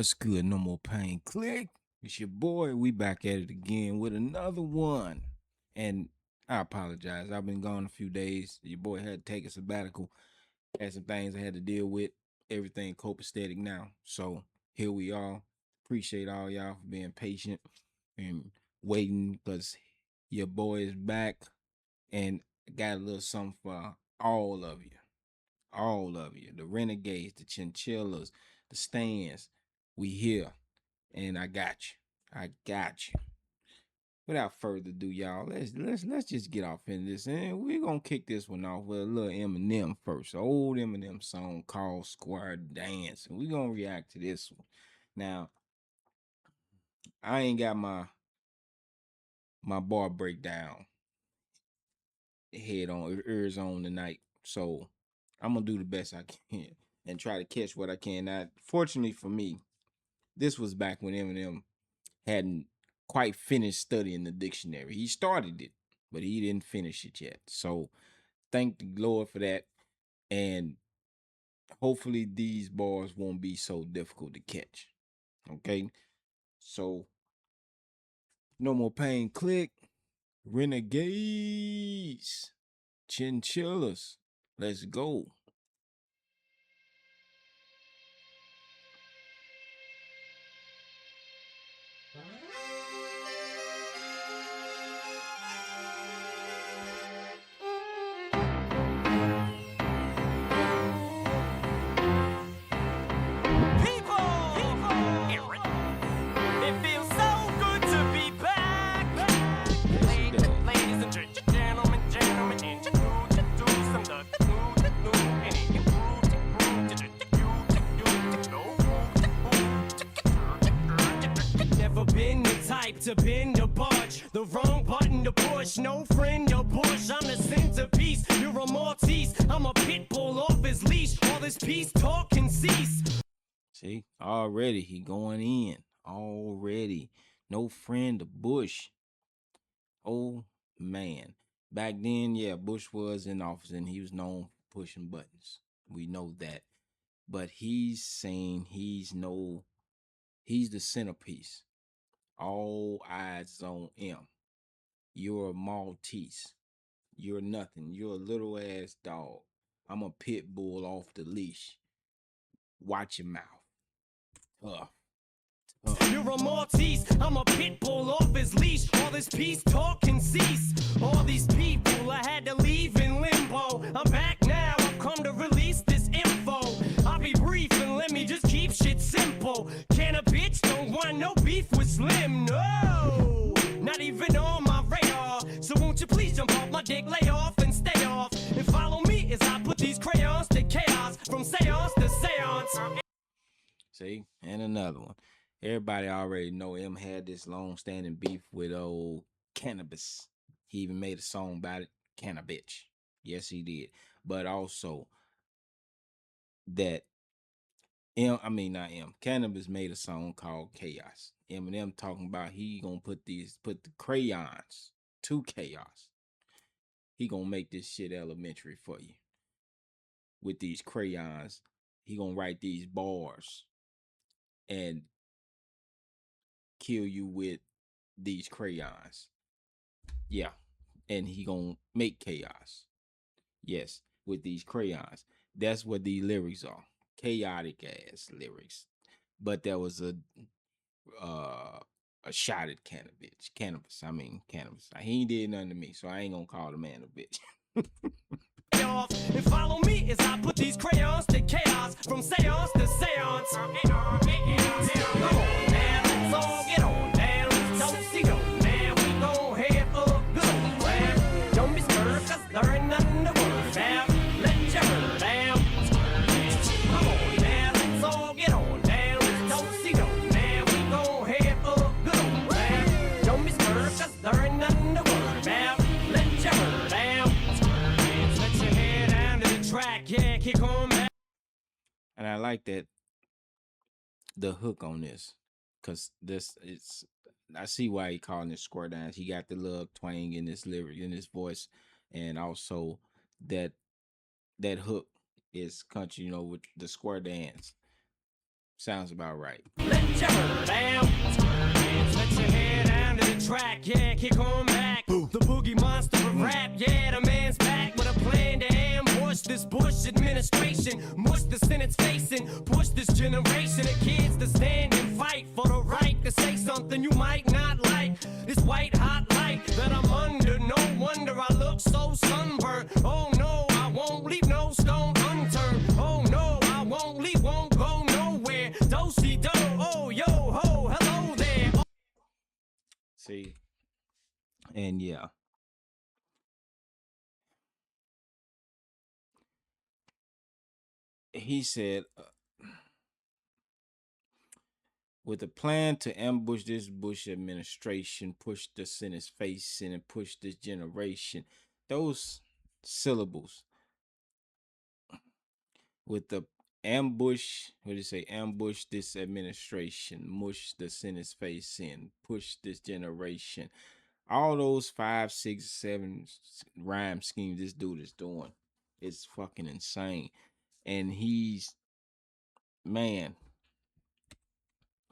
What's good? No more pain. Click. It's your boy. We back at it again with another one. And I apologize. I've been gone a few days. Your boy had to take a sabbatical. Had some things I had to deal with. Everything copacetic now. So here we are. Appreciate all y'all for being patient and waiting because your boy is back and got a little something for all of you. All of you. The renegades, the chinchillas, the stands. We here. And I got you. I got you. Without further ado, y'all, let's just get off in this, and we're gonna kick this one off with a little Eminem first. An old Eminem song called "Square Dance," and we're gonna react to this one. Now, I ain't got my bar breakdown head on ears on tonight, so I'm gonna do the best I can and try to catch what I can. Now, fortunately for me, this was back when Eminem hadn't quite finished studying the dictionary. He started it, but he didn't finish it yet. So thank the Lord for that. And hopefully these bars won't be so difficult to catch. Okay. So no more pain. Click. Renegades. Chinchillas. Let's go. It feels so good to be back. Ladies and gentlemen, introduce some the new and improved. Never been the type to bend or budge. The wrong button to push. No friend or bush. I'm the centerpiece. You're a Maltese. I'm a pit bull off his leash. All this peace talk can cease. See, already he going in. Already. No friend of Bush. Oh man. Back then, yeah, Bush was in office and he was known for pushing buttons. We know that. But he's saying he's the centerpiece. All eyes on him. You're a Maltese. You're nothing. You're a little ass dog. I'm a pit bull off the leash. Watch your mouth. You're a Maltese, I'm a pit bull off his leash. All this peace talk can cease. All these people I had to leave in limbo. I'm back now, I've come to release this info. I'll be brief and let me just keep shit simple. Can a bitch don't want no beef with Slim? No, not even on my radar. So won't you please jump off my dick, lay off and stay off. And follow me as I put these crayons to chaos. From seance to seance. See, and another one. Everybody already know him had this long-standing beef with old cannabis. He even made a song about it, Cannabitch. Yes, he did. But also that Cannabis made a song called Chaos. Eminem talking about he gonna put the crayons to chaos. He gonna make this shit elementary for you. With these crayons, he gonna write these bars and kill you with these crayons. Yeah. And he gonna make chaos. Yes, with these crayons. That's what these lyrics are. Chaotic ass lyrics. But there was a shot at cannabis. Cannabis. He ain't did nothing to me, so I ain't gonna call the man a bitch. And follow me as I put these crayons to chaos. From seance to seance. Come on now, let's all get on down. Don't see no man, we gon' have a good old laugh. Don't be scared, cause there ain't nothing to worry about. Let your hair down. Come on now, let's all get on down. Don't see no man, we gon' have a good old laugh. Don't be scared, cause there ain't nothing to worry about. Let your hair down. Let your hair down to the track, yeah, kick on back. And I like that the hook on this. Cause I see why he calling it square dance. He got the little twang in his lyric, in his voice, and also that hook is country, with the square dance. Sounds about right. Let your hair down. Let your hair down to the track. Yeah, kick on back. The boogie monster of rap. Yeah, the man's back with a plan to ambush this Bush administration. Mush the Senate's facing. Push this generation of kids to stand and fight for the right to say something you might not like. This white hot light that I'm under. No wonder I look so sunburned. Oh no, I won't leave no stone unturned. Oh no, I won't leave, won't go nowhere. Do-si-do, oh yo ho, hello there. See, and yeah, he said, with a plan to ambush this Bush administration, push the Senate's face in, and push this generation. Those syllables with the ambush, what did you say? Ambush this administration, mush the Senate's face in, push this generation. All those 5, 6, 7 rhyme schemes this dude is doing, it's fucking insane. And man,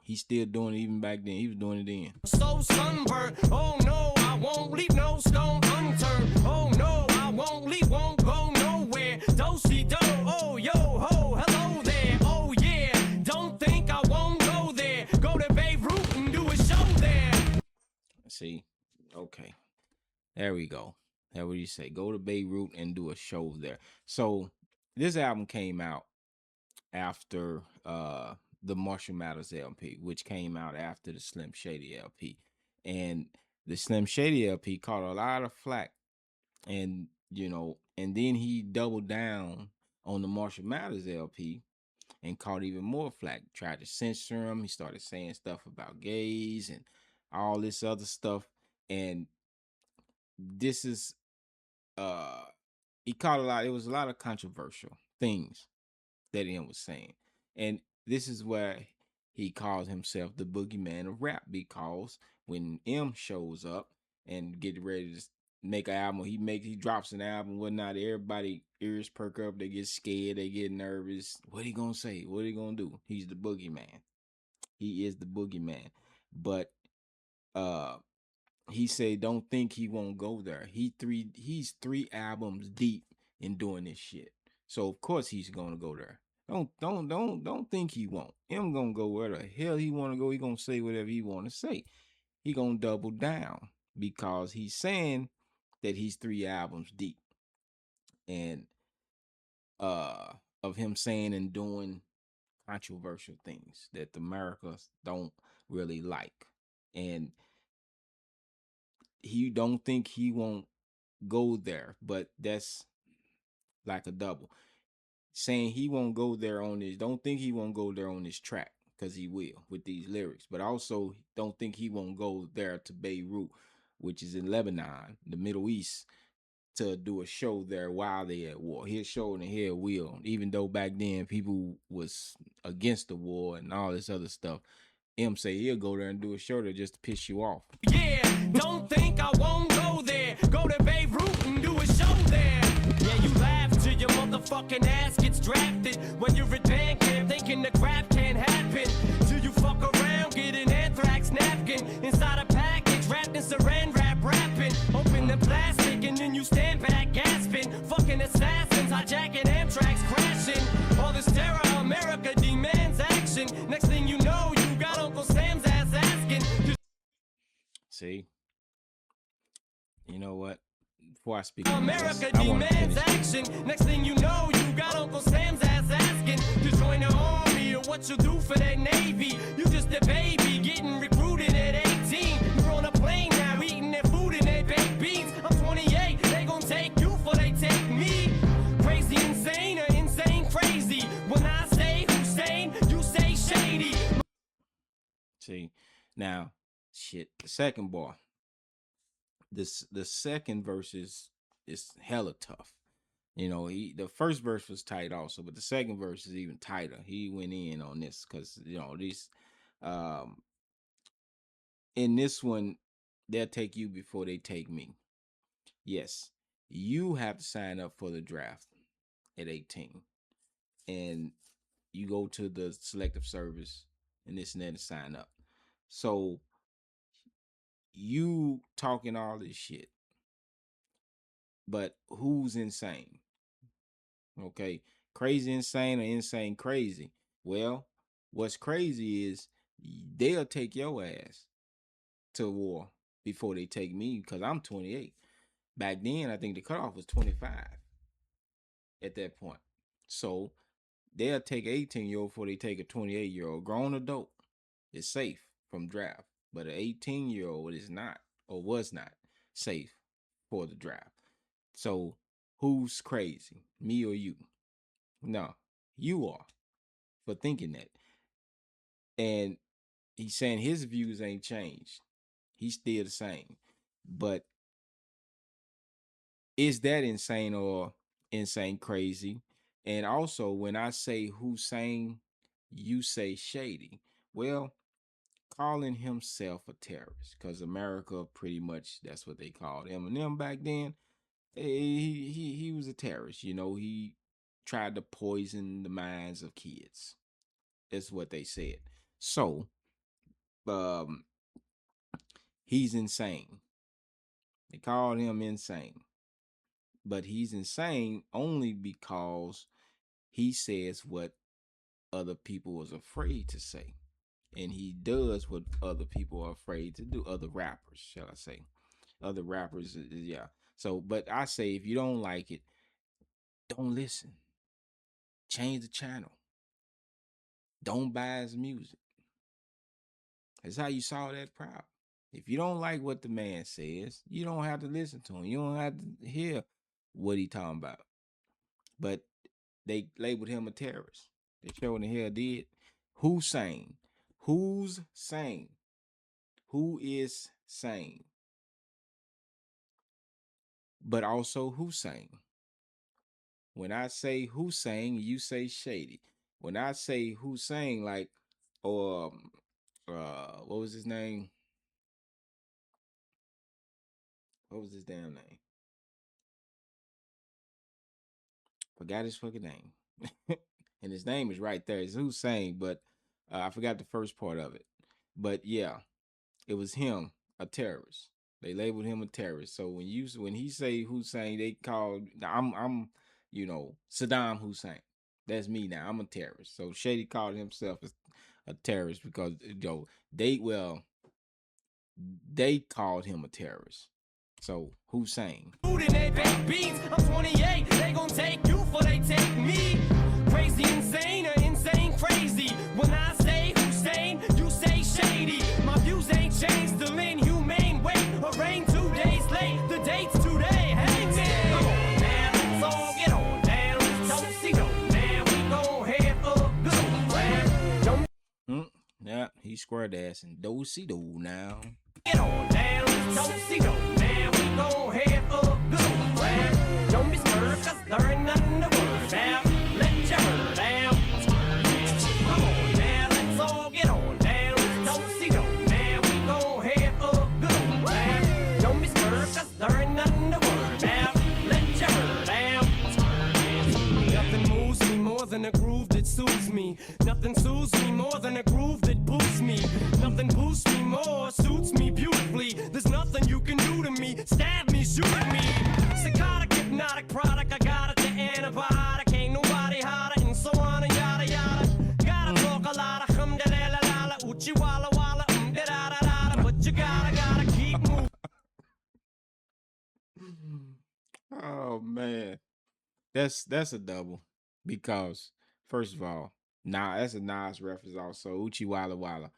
he's still doing it even back then. He was doing it then. So sunburned, oh no, I won't leave no stone unturned. Oh no, I won't leave, won't go nowhere. Do-si-do, oh yo ho, hello there. Oh yeah, don't think I won't go there. Go to Beirut and do a show there. See, okay, there we go. That's what you say. Go to Beirut and do a show there. So this album came out after the Marshall Mathers LP, which came out after the Slim Shady LP. And the Slim Shady LP caught a lot of flack. And, and then he doubled down on the Marshall Mathers LP and caught even more flack. Tried to censor him. He started saying stuff about gays and all this other stuff. And this is he caught a lot. It was a lot of controversial things that M was saying. And this is where he calls himself the boogeyman of rap, because when M shows up and get ready to make an album, he drops an album, whatnot, everybody ears perk up, they get scared, they get nervous. What he gonna say? What he gonna do? He's the boogeyman. He is the boogeyman. But he said, don't think he won't go there. He's 3 albums deep in doing this shit. So of course he's gonna go there. Don't think he won't. M gonna go where the hell he wanna go. He gonna say whatever he wanna say. He gonna double down because he's saying that he's 3 albums deep. And of him saying and doing controversial things that the Americans don't really like. And he don't think he won't go there, but that's like a double. Saying he won't go there on this, don't think he won't go there on this track, because he will with these lyrics, but also don't think he won't go there to Beirut, which is in Lebanon, the Middle East, to do a show there while they at war. He'll show and he will, even though back then people was against the war and all this other stuff. M say he'll go there and do a show there just to piss you off. Yeah, don't think I won't go there. Go to Beirut and do a show there. Yeah, you laugh till your motherfucking ass gets drafted. When you're at band camp thinking the crap can't happen. Till you fuck around, get an anthrax napkin inside a package wrapped in saran wrap, rapping. Open the plastic and then you stand back gasping. Fucking assassins hijacking Amtrak's crashing. All this terror, America demands action. Next thing you know, you got Uncle Sam's ass asking. See? You know what? Before I speak America this, I want to demands finish. action. Next thing you know, you got Uncle Sam's ass asking to join the army or what you'll do for that Navy. You just a baby getting recruited at 18. You're on a plane now eating their food and their baked beans. I'm 28, they gon' take you for they take me. Crazy insane or insane crazy. When I say Hussein, you say shady. See? Now, shit, the second bar. The second verse is hella tough. The first verse was tight also, but the second verse is even tighter. He went in on this because these in this one, they'll take you before they take me. Yes, you have to sign up for the draft at 18. And you go to the selective service and this and that and sign up. So you talking all this shit, but who's insane? Okay, crazy insane or insane crazy? Well, what's crazy is they'll take your ass to war before they take me because I'm 28. Back then, I think the cutoff was 25 at that point. So they'll take 18-year-old before they take a 28-year-old. Grown adult is safe from draft, but an 18-year-old is not or was not safe for the draft. So who's crazy, me or you? No, you are for thinking that. And he's saying his views ain't changed. He's still the same. But is that insane or insane crazy? And also, when I say Hussein, you say shady. Well, calling himself a terrorist, because America pretty much that's what they called Eminem back then. He was a terrorist. You know, he tried to poison the minds of kids. That's what they said. So, um, he's insane. They called him insane. But he's insane only because he says what other people was afraid to say. And he does what other people are afraid to do. Other rappers, shall I say. Other rappers, yeah. So, but I say if you don't like it, don't listen. Change the channel. Don't buy his music. That's how you solve that problem. If you don't like what the man says, you don't have to listen to him. You don't have to hear what he talking about. But they labeled him a terrorist. They sure in the hell did. Who's sane? Who's sane? Who is sane? But also Hussein. When I say Hussein, you say shady. When I say Hussein, like, or what was his name? What was his damn name? Forgot his fucking name. And his name is right there. It's Hussein, but I forgot the first part of it. But yeah, it was him, a terrorist. They labeled him a terrorist. So when he say Hussein, they called I'm Saddam Hussein. That's me now. I'm a terrorist. So Shady called himself a terrorist because they called him a terrorist. So Hussein. I'm 28, they gon' take you for they take me. Crazy insane or insane crazy. When I say Hussein, you say shady. My views ain't changed, still inhumane. Wait, arraigned 2 days late, the date's today. Hey man, come on now, let's all get on down. Don't see no man, we gon' have a good round. Yeah, he squared ass and do-si-do now. Get on down, don't see no man, we gon' have a good round. Don't be scared, cause there ain't nothing to worry about. Let your hair down. Come on now, let's all get on down. Don't see no man, we gon' have a good round. Don't be scared, cause there ain't nothing to worry about. Let your hair down. Nothing moves me more than a groove that soothes me. Nothing soothes me more than a groove that boosts me. Nothing boosts me more, suits me beautifully. There's nothing you can do to me. Stab me, shoot me. Psychotic, hypnotic product, I got it, the antibiotic. Ain't nobody hotter, and so on and yada yada. Gotta talk a lot of hum-da-da-la-la-la, uchi-walla-walla, da-da-da-da, but you gotta keep moving. Oh man. That's a double. Because first of all, that's a Nas reference also. Uchi Walla Walla.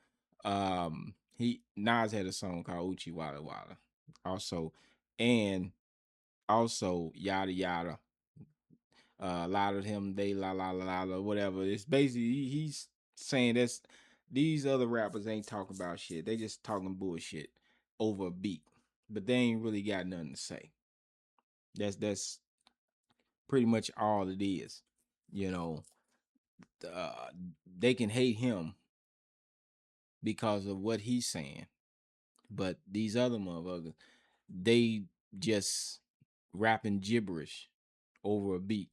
Nas had a song called Uchi Walla Walla. Also, and also yada yada. A lot of him, they la la la la whatever. It's basically he's saying that's these other rappers ain't talking about shit. They just talking bullshit over a beat. But they ain't really got nothing to say. That's pretty much all it is. You know, they can hate him because of what he's saying, but these other motherfuckers, they just rapping gibberish over a beat.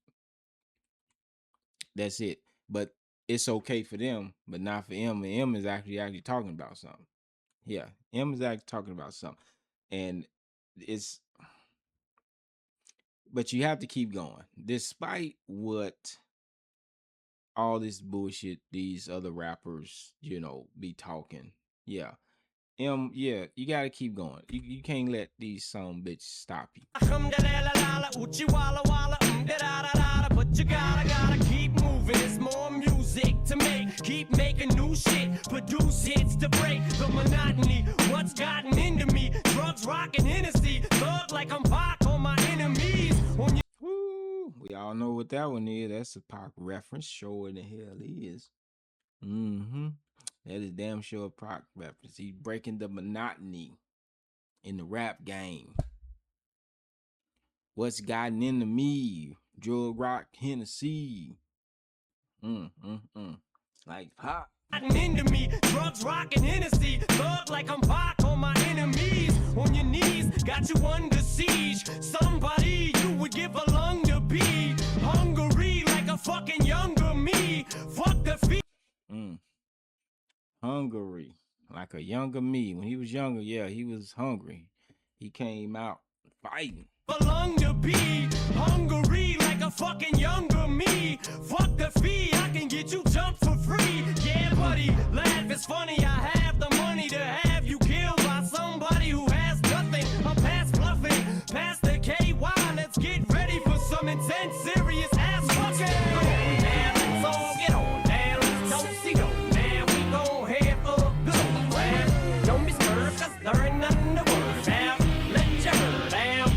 That's it. But it's okay for them, but not for M. And M is actually talking about something. Yeah, M is actually talking about something, and it's but you have to keep going despite what all this bullshit these other rappers, be talking. Yeah. Yeah, you gotta keep going. You can't let these some bitches stop you. But you gotta keep moving. It's more music to make. Keep making new shit. Produce hits to break the monotony. What's gotten into me? Drugs, rock, and Hennessy. Thug like I'm Pac on my enemies. Woo, we all know what that one is. That's a Pac reference. Sure in the hell is. Mm-hmm. That is damn sure a Pac reference. He's breaking the monotony in the rap game. What's gotten into me? Drug, rock, Hennessy. Like Pac. Into me, drugs, rock, and Hennessy. Thug like I'm Pac on my enemies. On your knees, got you under siege. Somebody you would give a lung to be. Hungry like a fucking younger me. Fuck the feet. Hungry like a younger me. When he was younger, yeah, he was hungry. He came out fighting. Belong to be hungry like a fucking younger me. Fuck the fee, I can get you jumped for free. Yeah, buddy, laugh, it's funny. I have the money to have you killed by somebody who has nothing. I'm past bluffing, past the KY. Let's get ready for some intense, serious ass fucking. Come on now, let's all get on down. Let's don't see no now. We gon' have a good old laugh. Don't be scared, cause there ain't nothing to worry about. Let your herd out.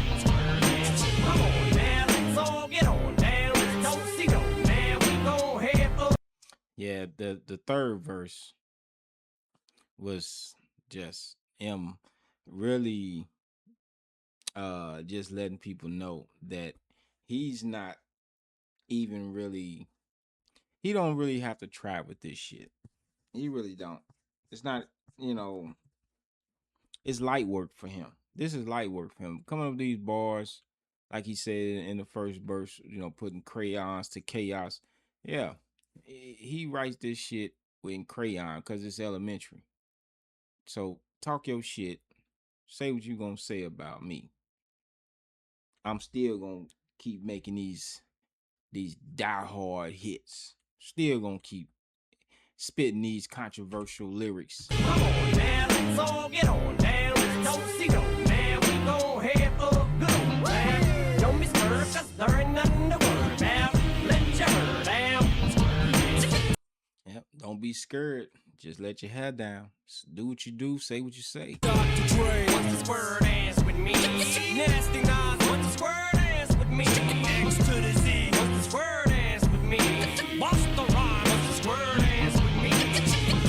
Yeah, the third verse was just M really just letting people know that he's not even really he don't really have to try with this shit. He really don't. It's not, it's light work for him. This is light work for him. Coming up with these bars, like he said in the first verse, putting crayons to chaos. Yeah, he writes this shit in crayon because it's elementary. So talk your shit. Say what you gonna say about me. I'm still gonna keep making these diehard hits. Still gonna keep spitting these controversial lyrics. Come on now, let's all get on down. Don't see no man, we gon' have a good old laugh. Don't be scared, cause there ain't nothing to worry about. Let your hair down. Yep, don't be scared. Just let your hair down. Do what you do, say what you say. Dr. Dre, what's this word ass with me? Nasty Nas, what's this word ass with me? X to the Z, what's this word ass with me? Bust the rhyme, what's this word ass with me?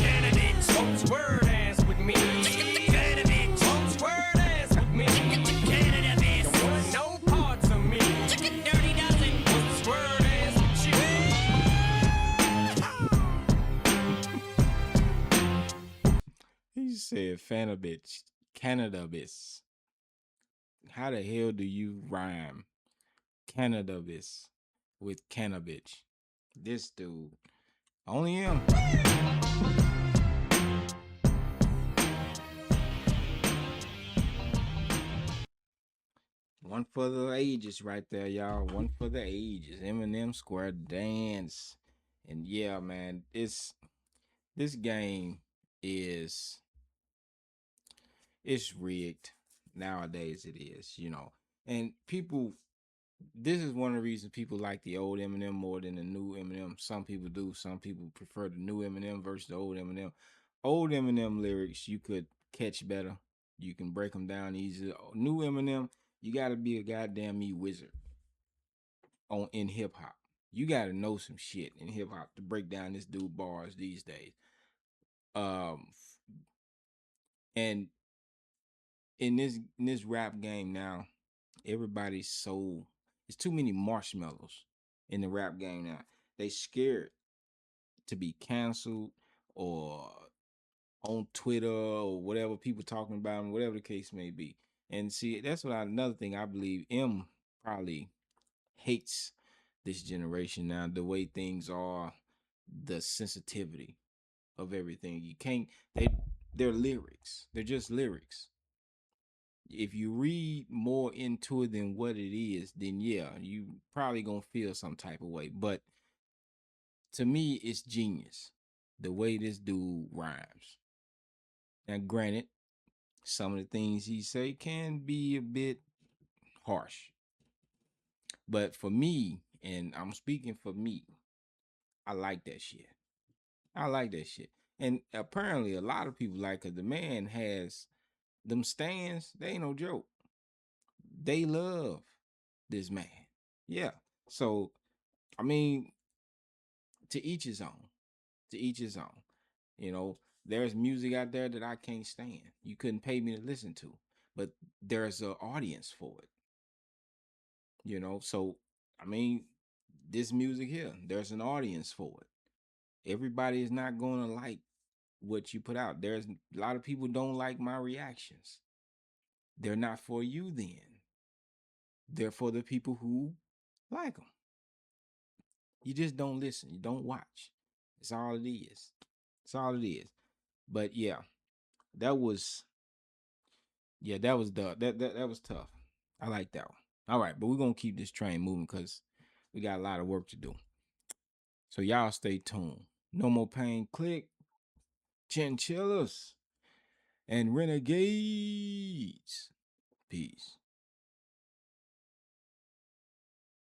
Candidates, what's this word ass with me? Candidates, what's this word ass with me? Canada bitch, don't want no parts of me. Dirty dozen, what's this word ass with you? He said cannabis. How the hell do you rhyme cannabis with cannabis? This dude. Only him. One for the ages right there, y'all. One for the ages. Eminem Square Dance. And yeah, man, this game is it's rigged. Nowadays it is, And people this is one of the reasons people like the old Eminem more than the new Eminem. Some people do. Some people prefer the new Eminem versus the old Eminem. Old Eminem lyrics you could catch better. You can break them down easier. New Eminem, you got to be a goddamn wizard in hip hop. You got to know some shit in hip hop to break down this dude bars these days. And in this rap game now, everybody's so it's too many marshmallows in the rap game now. They scared to be canceled or on Twitter or whatever people talking about them, whatever the case may be. And see, that's another thing I believe M probably hates this generation now, the way things are. the sensitivity of everything. You can't they're lyrics. They're just lyrics. If you read more into it than what it is, then yeah, you probably gonna feel some type of way. But to me, it's genius the way this dude rhymes. Now, granted, some of the things he say can be a bit harsh, but for me, and I'm speaking for me, I like that shit. I like that shit. And apparently, a lot of people like it. The man has them stands. They ain't no joke. They love this man. Yeah. So, I mean, to each his own. To each his own. You know, there's music out there that I can't stand. You couldn't pay me to listen to, but there's an audience for it. You know, so I mean, this music here, there's an audience for it. Everybody is not going to like what you put out. There's a lot of people don't like my reactions. They're not for you then. They're for the people who like them. You just don't listen. You don't watch. That's all it is. That's all it is. But yeah, that was that was that was tough. I like that one. All right, but we're gonna keep this train moving because we got a lot of work to do. So y'all stay tuned. No More Pain Click, Chinchillas, and Renegades. Peace.